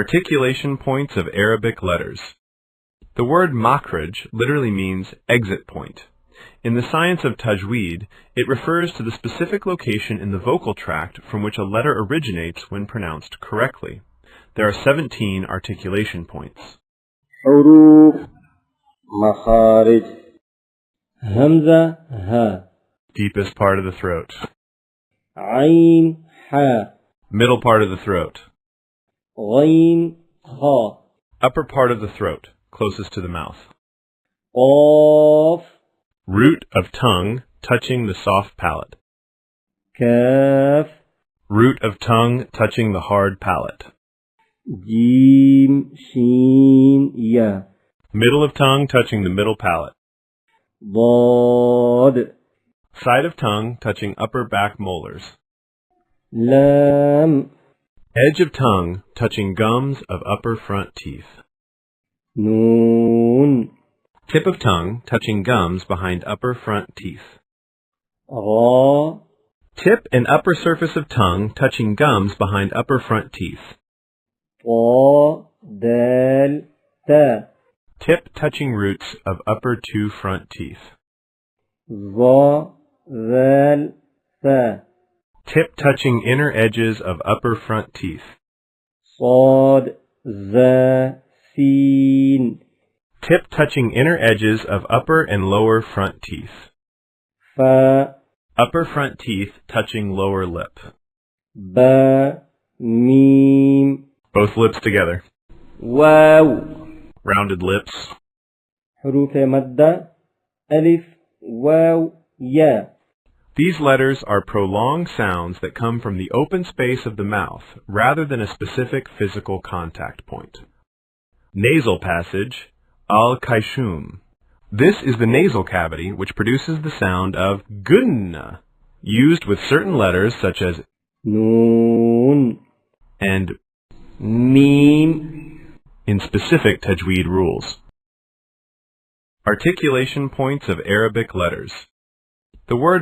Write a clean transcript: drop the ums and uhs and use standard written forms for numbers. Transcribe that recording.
Articulation points of Arabic letters. The word Makharij literally means exit point. In the science of Tajweed, it refers to the specific location in the vocal tract from which a letter originates when pronounced correctly. There are 17 articulation points. Huroof, Makharij. Hamza, ha. Deepest part of the throat. Ain, ha. Middle part of the throat. Ghain, ha. Upper part of the throat, closest to the mouth. Qaf, Root of tongue touching the soft palate. kaf. Root of tongue touching the hard palate. Jim, shin, ya. Middle of tongue touching the middle palate. Dad, Side of tongue touching upper back molars. lam. Edge of tongue touching gums of upper front teeth. Noon, Tip of tongue touching gums behind upper front teeth. ra. Tip and upper surface of tongue touching gums behind upper front teeth. Ta, dal, ta. Tip touching roots of upper two front teeth. Za, zal, sa. Tip touching inner edges of upper front teeth. Sad, za, sin. Tip touching inner edges of upper and lower front teeth. Fa, Upper front teeth touching lower lip. ba, mim. Both lips together. Waw. Rounded lips. حروف مادة ألف واو يا. These letters are prolonged sounds that come from the open space of the mouth rather than a specific physical contact point. Nasal passage, al-Khayshum. This is the nasal cavity which produces the sound of gunna, used with certain letters such as Noon, and mim. in specific Tajweed rules. Articulation points of Arabic letters. The word